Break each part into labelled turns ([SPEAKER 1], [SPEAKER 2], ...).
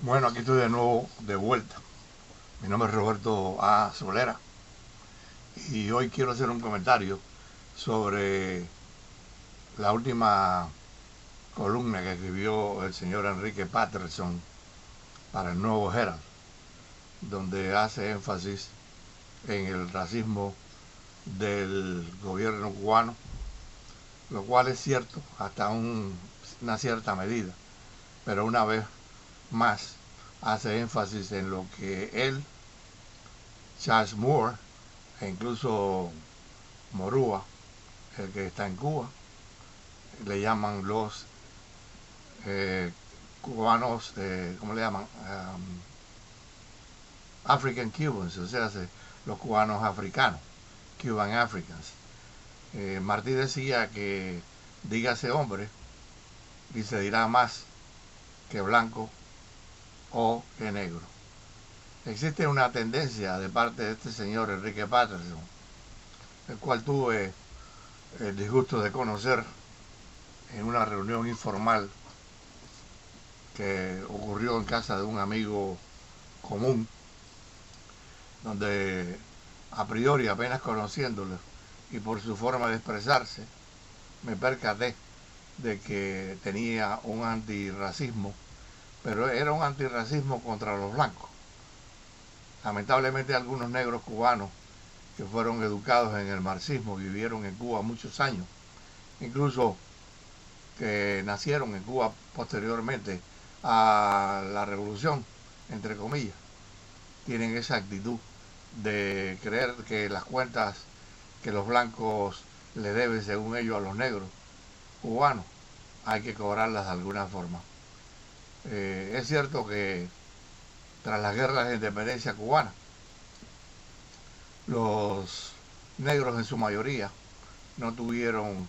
[SPEAKER 1] Bueno, aquí estoy de nuevo de vuelta. Mi nombre es Roberto A. Solera y hoy quiero hacer un comentario sobre la última columna que escribió el señor Enrique Patterson para el Nuevo Herald, donde hace énfasis en el racismo del gobierno cubano, lo cual es cierto hasta una cierta medida, pero una vez más hace énfasis en lo que él, Charles Moore e incluso Morúa, el que está en Cuba, le llaman los cubanos, ¿cómo le llaman? African Cubans, o sea, los cubanos africanos, Cuban Africans. Martí decía que dígase hombre y se dirá más que blanco o que negro. Existe una tendencia de parte de este señor Enrique Patterson, el cual tuve el disgusto de conocer en una reunión informal que ocurrió en casa de un amigo común, donde a priori apenas conociéndolo y por su forma de expresarse, me percaté de que tenía un antirracismo, pero era un antirracismo contra los blancos. Lamentablemente algunos negros cubanos que fueron educados en el marxismo, vivieron en Cuba muchos años, incluso que nacieron en Cuba posteriormente a la revolución, entre comillas, tienen esa actitud de creer que las cuentas que los blancos le deben, según ellos, a los negros cubanos, hay que cobrarlas de alguna forma. Es cierto que tras las guerras de independencia cubana, los negros en su mayoría no tuvieron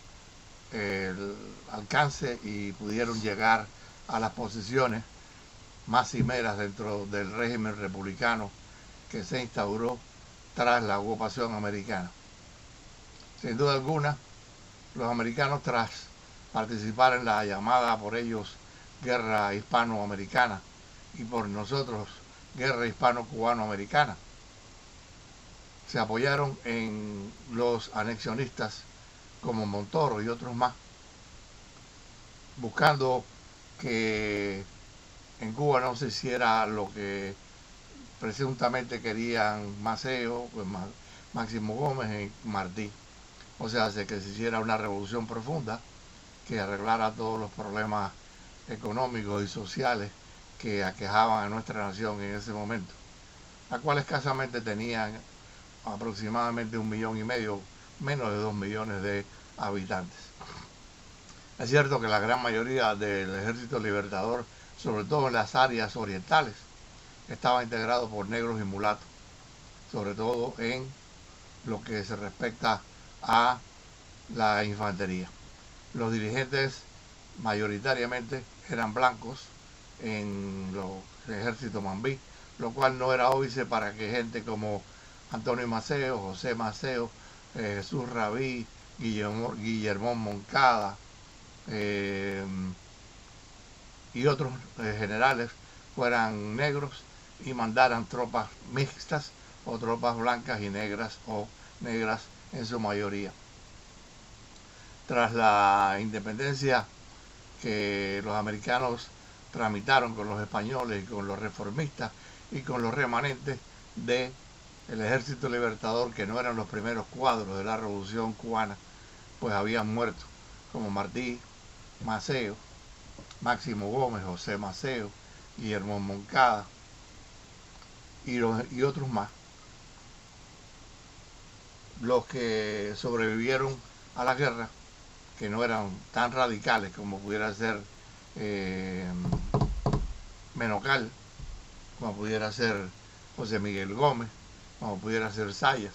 [SPEAKER 1] el alcance y pudieron llegar a las posiciones más cimeras dentro del régimen republicano que se instauró tras la ocupación americana. Sin duda alguna, los americanos, tras participar en la llamada por ellos guerra hispanoamericana y por nosotros guerra hispano-cubano-americana, se apoyaron en los anexionistas como Montoro y otros más, buscando que en Cuba no se hiciera lo que presuntamente querían Maceo, pues Máximo Gómez y Martí. O sea, que se hiciera una revolución profunda que arreglara todos los problemas económicos y sociales que aquejaban a nuestra nación en ese momento, la cual escasamente tenían aproximadamente 1,5 millones, menos de 2 millones de habitantes. Es cierto que la gran mayoría del Ejército Libertador, sobre todo en las áreas orientales, estaba integrado por negros y mulatos, sobre todo en lo que se respecta a la infantería. Los dirigentes mayoritariamente eran blancos en el ejército Mambí, lo cual no era óbice para que gente como Antonio Maceo, José Maceo, Jesús Rabí, Guillermo Moncada y otros generales fueran negros y mandaran tropas mixtas o tropas blancas y negras o negras en su mayoría. Tras la independencia que los americanos tramitaron con los españoles y con los reformistas y con los remanentes del Ejército Libertador, que no eran los primeros cuadros de la Revolución Cubana, pues habían muerto, como Martí, Maceo, Máximo Gómez, José Maceo, Guillermo Moncada y otros más. Los que sobrevivieron a la guerra, que no eran tan radicales como pudiera ser Menocal, como pudiera ser José Miguel Gómez, como pudiera ser Sayas,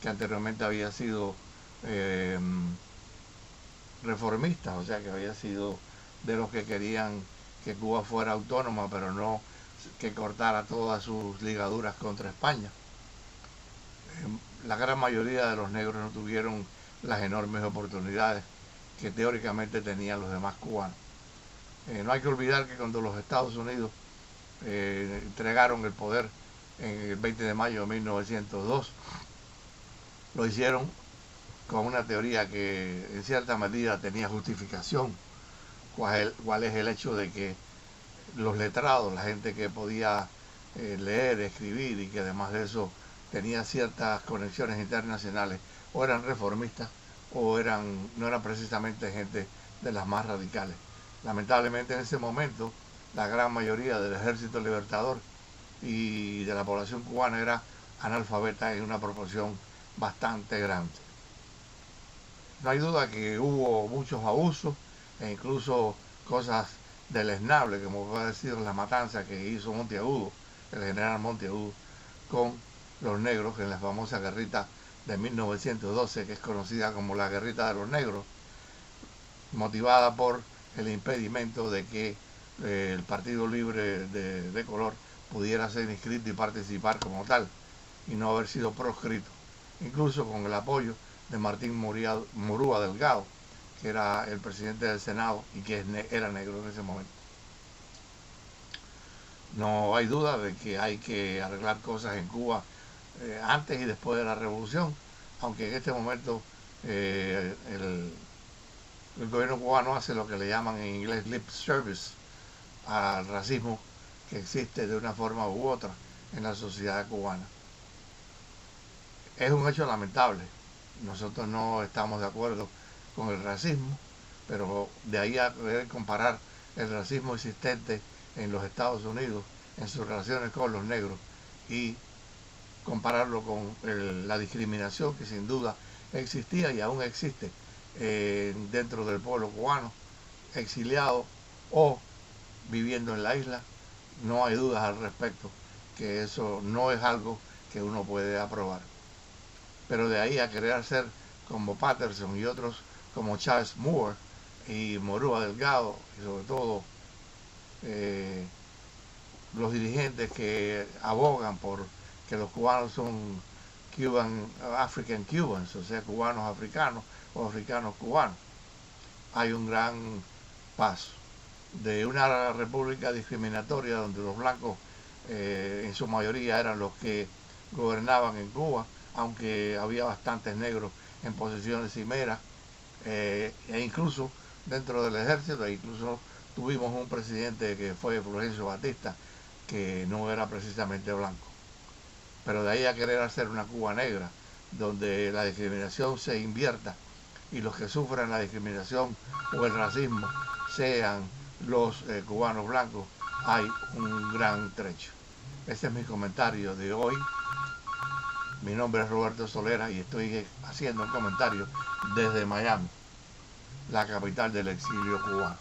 [SPEAKER 1] que anteriormente había sido reformista, o sea que había sido de los que querían que Cuba fuera autónoma, pero no que cortara todas sus ligaduras contra España. La gran mayoría de los negros no tuvieron las enormes oportunidades que teóricamente tenían los demás cubanos. No hay que olvidar que cuando los Estados Unidos entregaron el poder en el 20 de mayo de 1902, lo hicieron con una teoría que en cierta medida tenía justificación, cuál es el hecho de que los letrados, la gente que podía leer, escribir y que además de eso tenía ciertas conexiones internacionales, o eran reformistas o no eran precisamente gente de las más radicales. Lamentablemente en ese momento la gran mayoría del ejército libertador y de la población cubana era analfabeta en una proporción bastante grande. No hay duda que hubo muchos abusos e incluso cosas deleznables, como puede decir la matanza que hizo Monteagudo, el general Monteagudo, con los negros en la famosa guerrita de 1912, que es conocida como la guerrita de los negros, motivada por el impedimento de que el Partido Libre de Color pudiera ser inscrito y participar como tal, y no haber sido proscrito, incluso con el apoyo de Martín Murúa Delgado, que era el presidente del Senado y que era negro en ese momento. No hay duda de que hay que arreglar cosas en Cuba antes y después de la revolución, aunque en este momento el gobierno cubano hace lo que le llaman en inglés lip service al racismo que existe de una forma u otra en la sociedad cubana. Es un hecho lamentable. Nosotros no estamos de acuerdo con el racismo, pero de ahí a poder comparar el racismo existente en los Estados Unidos en sus relaciones con los negros y compararlo con la discriminación que sin duda existía y aún existe dentro del pueblo cubano, exiliado o viviendo en la isla, no hay dudas al respecto que eso no es algo que uno puede aprobar. Pero de ahí a querer ser como Patterson y otros como Charles Moore y Murúa Delgado, y sobre todo los dirigentes que abogan por que los cubanos son African Cubans, o sea, cubanos africanos o africanos cubanos. Hay un gran paso de una república discriminatoria donde los blancos en su mayoría eran los que gobernaban en Cuba, aunque había bastantes negros en posiciones cimeras, e incluso dentro del ejército, e incluso tuvimos un presidente que fue Fulgencio Batista, que no era precisamente blanco. Pero de ahí a querer hacer una Cuba negra, donde la discriminación se invierta y los que sufran la discriminación o el racismo sean los cubanos blancos, hay un gran trecho. Ese es mi comentario de hoy. Mi nombre es Roberto Solera y estoy haciendo un comentario desde Miami, la capital del exilio cubano.